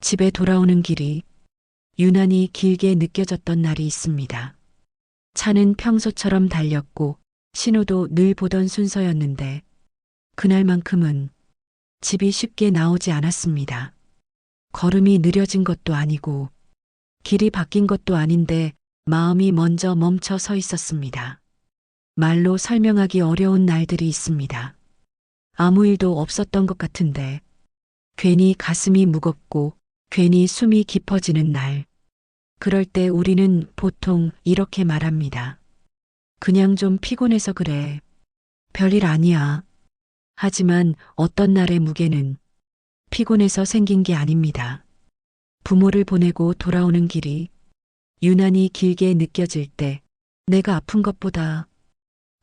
집에 돌아오는 길이 유난히 길게 느껴졌던 날이 있습니다. 차는 평소처럼 달렸고 신호도 늘 보던 순서였는데 그날만큼은 집이 쉽게 나오지 않았습니다. 걸음이 느려진 것도 아니고 길이 바뀐 것도 아닌데 마음이 먼저 멈춰 서 있었습니다. 말로 설명하기 어려운 날들이 있습니다. 아무 일도 없었던 것 같은데 괜히 가슴이 무겁고 괜히 숨이 깊어지는 날. 그럴 때 우리는 보통 이렇게 말합니다. 그냥 좀 피곤해서 그래. 별일 아니야. 하지만 어떤 날의 무게는 피곤해서 생긴 게 아닙니다. 부모를 보내고 돌아오는 길이 유난히 길게 느껴질 때 내가 아픈 것보다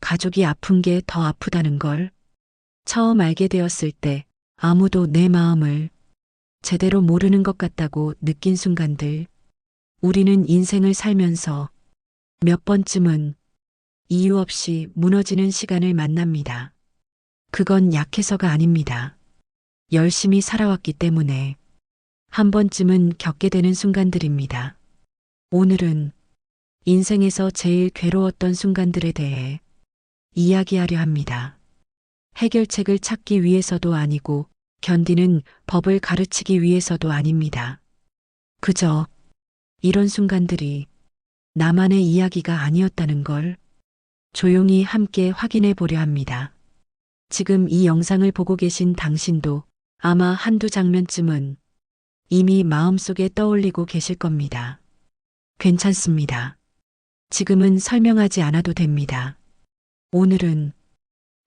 가족이 아픈 게 더 아프다는 걸 처음 알게 되었을 때 아무도 내 마음을 제대로 모르는 것 같다고 느낀 순간들. 우리는 인생을 살면서 몇 번쯤은 이유 없이 무너지는 시간을 만납니다. 그건 약해서가 아닙니다. 열심히 살아왔기 때문에 한 번쯤은 겪게 되는 순간들입니다. 오늘은 인생에서 제일 괴로웠던 순간들에 대해 이야기하려 합니다. 해결책을 찾기 위해서도 아니고 견디는 법을 가르치기 위해서도 아닙니다. 그저 이런 순간들이 나만의 이야기가 아니었다는 걸 조용히 함께 확인해 보려 합니다. 지금 이 영상을 보고 계신 당신도 아마 한두 장면쯤은 이미 마음속에 떠올리고 계실 겁니다. 괜찮습니다. 지금은 설명하지 않아도 됩니다. 오늘은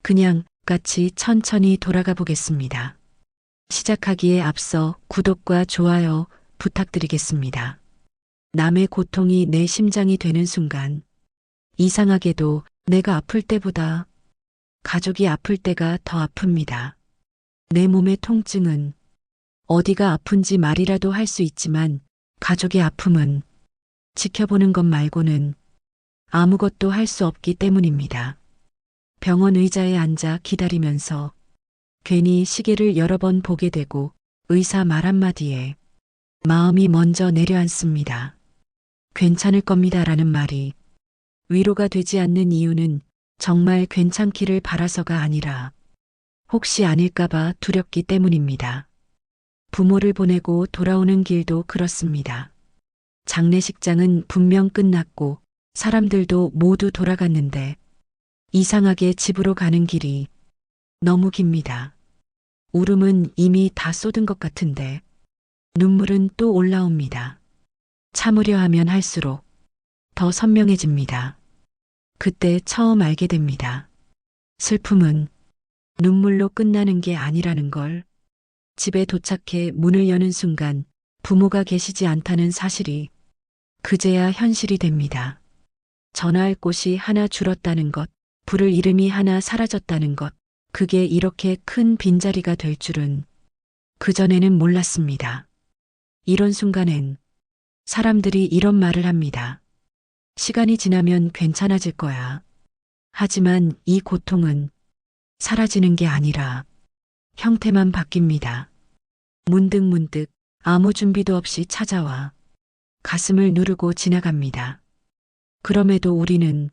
그냥 같이 천천히 돌아가 보겠습니다. 시작하기에 앞서 구독과 좋아요 부탁드리겠습니다. 남의 고통이 내 심장이 되는 순간 이상하게도 내가 아플 때보다 가족이 아플 때가 더 아픕니다. 내 몸의 통증은 어디가 아픈지 말이라도 할 수 있지만 가족의 아픔은 지켜보는 것 말고는 아무것도 할 수 없기 때문입니다. 병원 의자에 앉아 기다리면서 괜히 시계를 여러 번 보게 되고 의사 말 한마디에 마음이 먼저 내려앉습니다. 괜찮을 겁니다라는 말이 위로가 되지 않는 이유는 정말 괜찮기를 바라서가 아니라 혹시 아닐까봐 두렵기 때문입니다. 부모를 보내고 돌아오는 길도 그렇습니다. 장례식장은 분명 끝났고 사람들도 모두 돌아갔는데 이상하게 집으로 가는 길이 너무 깁니다. 울음은 이미 다 쏟은 것 같은데 눈물은 또 올라옵니다. 참으려 하면 할수록 더 선명해집니다. 그때 처음 알게 됩니다. 슬픔은 눈물로 끝나는 게 아니라는 걸. 집에 도착해 문을 여는 순간 부모가 계시지 않다는 사실이 그제야 현실이 됩니다. 전화할 곳이 하나 줄었다는 것, 부를 이름이 하나 사라졌다는 것, 그게 이렇게 큰 빈자리가 될 줄은 그전에는 몰랐습니다. 이런 순간엔 사람들이 이런 말을 합니다. 시간이 지나면 괜찮아질 거야. 하지만 이 고통은 사라지는 게 아니라 형태만 바뀝니다. 문득문득 아무 준비도 없이 찾아와 가슴을 누르고 지나갑니다. 그럼에도 우리는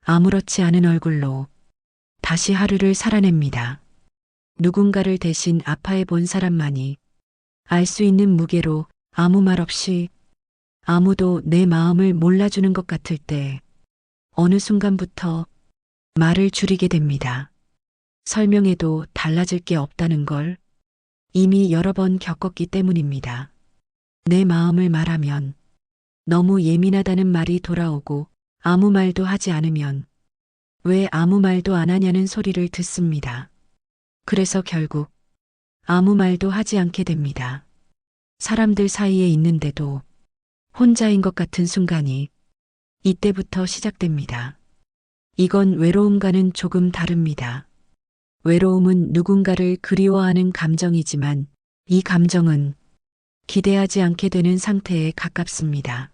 아무렇지 않은 얼굴로 다시 하루를 살아냅니다. 누군가를 대신 아파해 본 사람만이 알 수 있는 무게로 아무 말 없이 아무도 내 마음을 몰라주는 것 같을 때 어느 순간부터 말을 줄이게 됩니다. 설명해도 달라질 게 없다는 걸 이미 여러 번 겪었기 때문입니다. 내 마음을 말하면 너무 예민하다는 말이 돌아오고 아무 말도 하지 않으면 왜 아무 말도 안 하냐는 소리를 듣습니다. 그래서 결국 아무 말도 하지 않게 됩니다. 사람들 사이에 있는데도 혼자인 것 같은 순간이 이때부터 시작됩니다. 이건 외로움과는 조금 다릅니다. 외로움은 누군가를 그리워하는 감정이지만 이 감정은 기대하지 않게 되는 상태에 가깝습니다.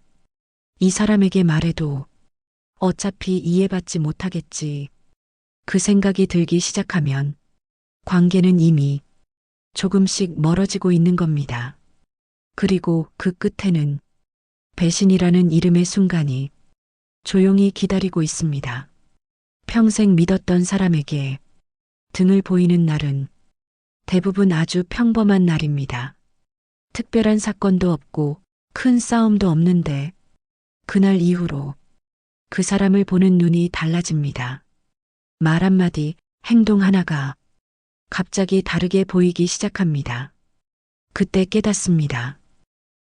이 사람에게 말해도 어차피 이해받지 못하겠지. 그 생각이 들기 시작하면 관계는 이미 조금씩 멀어지고 있는 겁니다. 그리고 그 끝에는 배신이라는 이름의 순간이 조용히 기다리고 있습니다. 평생 믿었던 사람에게 등을 보이는 날은 대부분 아주 평범한 날입니다. 특별한 사건도 없고 큰 싸움도 없는데 그날 이후로 그 사람을 보는 눈이 달라집니다. 말 한마디, 행동 하나가 갑자기 다르게 보이기 시작합니다. 그때 깨닫습니다.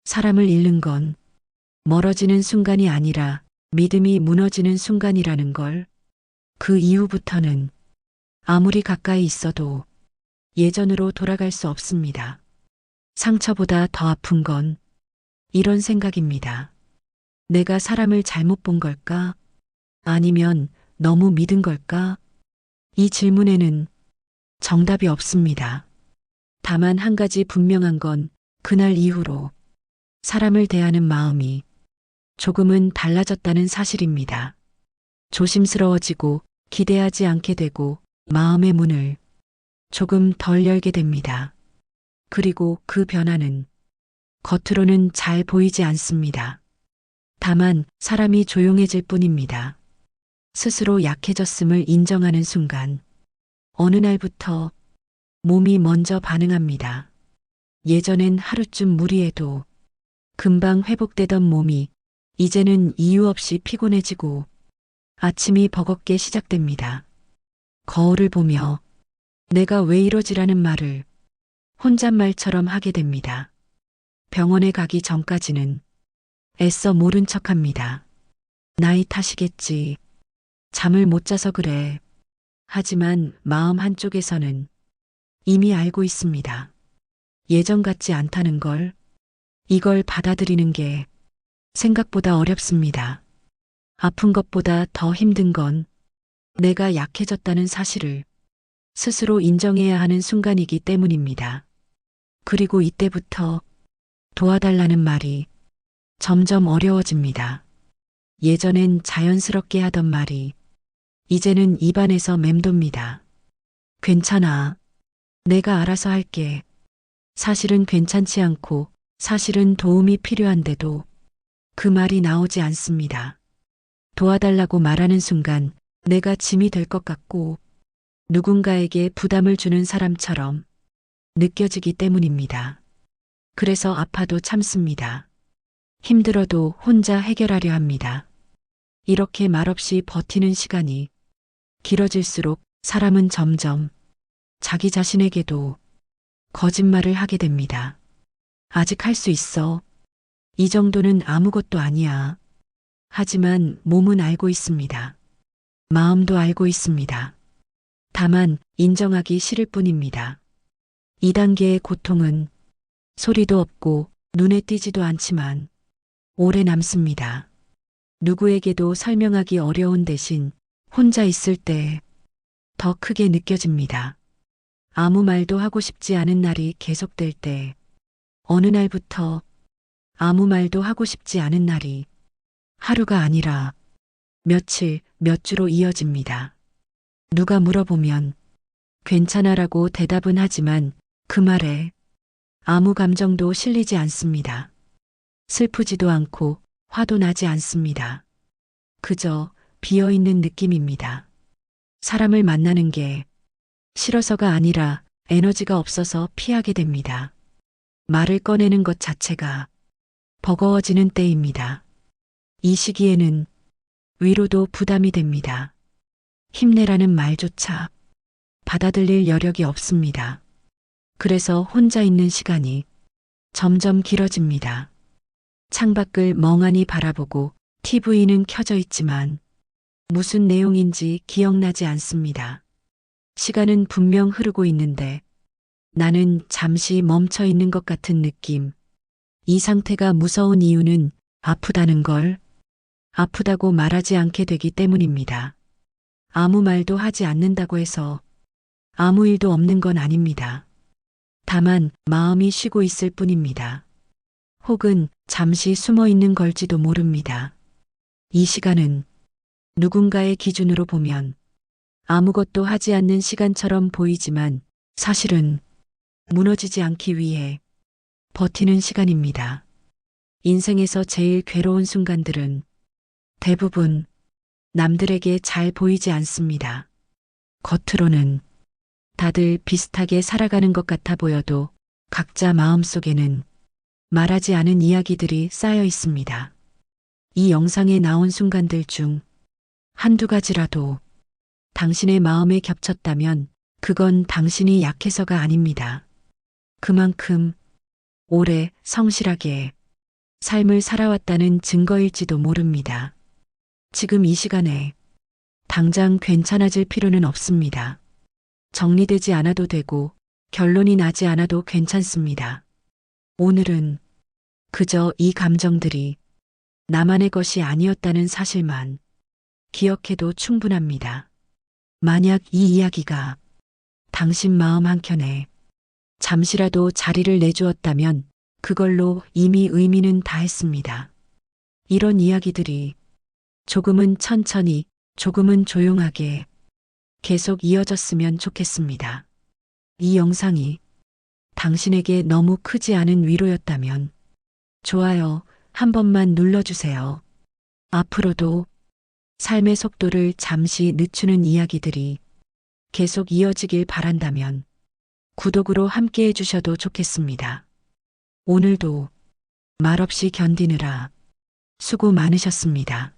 사람을 잃는 건 멀어지는 순간이 아니라 믿음이 무너지는 순간이라는 걸. 그 이후부터는 아무리 가까이 있어도 예전으로 돌아갈 수 없습니다. 상처보다 더 아픈 건 이런 생각입니다. 내가 사람을 잘못 본 걸까? 아니면 너무 믿은 걸까? 이 질문에는 정답이 없습니다. 다만 한 가지 분명한 건 그날 이후로 사람을 대하는 마음이 조금은 달라졌다는 사실입니다. 조심스러워지고 기대하지 않게 되고 마음의 문을 조금 덜 열게 됩니다. 그리고 그 변화는 겉으로는 잘 보이지 않습니다. 다만 사람이 조용해질 뿐입니다. 스스로 약해졌음을 인정하는 순간 어느 날부터 몸이 먼저 반응합니다. 예전엔 하루쯤 무리해도 금방 회복되던 몸이 이제는 이유 없이 피곤해지고 아침이 버겁게 시작됩니다. 거울을 보며 내가 왜 이러지라는 말을 혼잣말처럼 하게 됩니다. 병원에 가기 전까지는 애써 모른 척합니다. 나이 탓이겠지. 잠을 못 자서 그래. 하지만 마음 한쪽에서는 이미 알고 있습니다. 예전 같지 않다는 걸. 이걸 받아들이는 게 생각보다 어렵습니다. 아픈 것보다 더 힘든 건 내가 약해졌다는 사실을 스스로 인정해야 하는 순간이기 때문입니다. 그리고 이때부터 도와달라는 말이 점점 어려워집니다. 예전엔 자연스럽게 하던 말이 이제는 입안에서 맴돕니다. 괜찮아. 내가 알아서 할게. 사실은 괜찮지 않고 사실은 도움이 필요한데도 그 말이 나오지 않습니다. 도와달라고 말하는 순간 내가 짐이 될 것 같고 누군가에게 부담을 주는 사람처럼 느껴지기 때문입니다. 그래서 아파도 참습니다. 힘들어도 혼자 해결하려 합니다. 이렇게 말없이 버티는 시간이 길어질수록 사람은 점점 자기 자신에게도 거짓말을 하게 됩니다. 아직 할 수 있어. 이 정도는 아무것도 아니야. 하지만 몸은 알고 있습니다. 마음도 알고 있습니다. 다만 인정하기 싫을 뿐입니다. 2단계의 고통은 소리도 없고 눈에 띄지도 않지만 오래 남습니다. 누구에게도 설명하기 어려운 대신 혼자 있을 때 더 크게 느껴집니다. 아무 말도 하고 싶지 않은 날이 계속될 때 어느 날부터 아무 말도 하고 싶지 않은 날이 하루가 아니라 며칠, 몇 주로 이어집니다. 누가 물어보면 괜찮아라고 대답은 하지만 그 말에 아무 감정도 실리지 않습니다. 슬프지도 않고 화도 나지 않습니다. 그저 비어있는 느낌입니다. 사람을 만나는 게 싫어서가 아니라 에너지가 없어서 피하게 됩니다. 말을 꺼내는 것 자체가 버거워지는 때입니다. 이 시기에는 위로도 부담이 됩니다. 힘내라는 말조차 받아들일 여력이 없습니다. 그래서 혼자 있는 시간이 점점 길어집니다. 창밖을 멍하니 바라보고 TV는 켜져 있지만 무슨 내용인지 기억나지 않습니다. 시간은 분명 흐르고 있는데 나는 잠시 멈춰 있는 것 같은 느낌. 이 상태가 무서운 이유는 아프다는 걸, 아프다고 말하지 않게 되기 때문입니다. 아무 말도 하지 않는다고 해서 아무 일도 없는 건 아닙니다. 다만 마음이 쉬고 있을 뿐입니다. 혹은 잠시 숨어 있는 걸지도 모릅니다. 이 시간은 누군가의 기준으로 보면 아무것도 하지 않는 시간처럼 보이지만 사실은 무너지지 않기 위해 버티는 시간입니다. 인생에서 제일 괴로운 순간들은 대부분 남들에게 잘 보이지 않습니다. 겉으로는 다들 비슷하게 살아가는 것 같아 보여도 각자 마음속에는 말하지 않은 이야기들이 쌓여 있습니다. 이 영상에 나온 순간들 중 한두 가지라도 당신의 마음에 겹쳤다면 그건 당신이 약해서가 아닙니다. 그만큼 오래 성실하게 삶을 살아왔다는 증거일지도 모릅니다. 지금 이 시간에 당장 괜찮아질 필요는 없습니다. 정리되지 않아도 되고 결론이 나지 않아도 괜찮습니다. 오늘은 그저 이 감정들이 나만의 것이 아니었다는 사실만 기억해도 충분합니다. 만약 이 이야기가 당신 마음 한켠에 잠시라도 자리를 내주었다면 그걸로 이미 의미는 다했습니다. 이런 이야기들이 조금은 천천히, 조금은 조용하게 계속 이어졌으면 좋겠습니다. 이 영상이 당신에게 너무 크지 않은 위로였다면 좋아요 한 번만 눌러주세요. 앞으로도 삶의 속도를 잠시 늦추는 이야기들이 계속 이어지길 바란다면 구독으로 함께 해주셔도 좋겠습니다. 오늘도 말없이 견디느라 수고 많으셨습니다.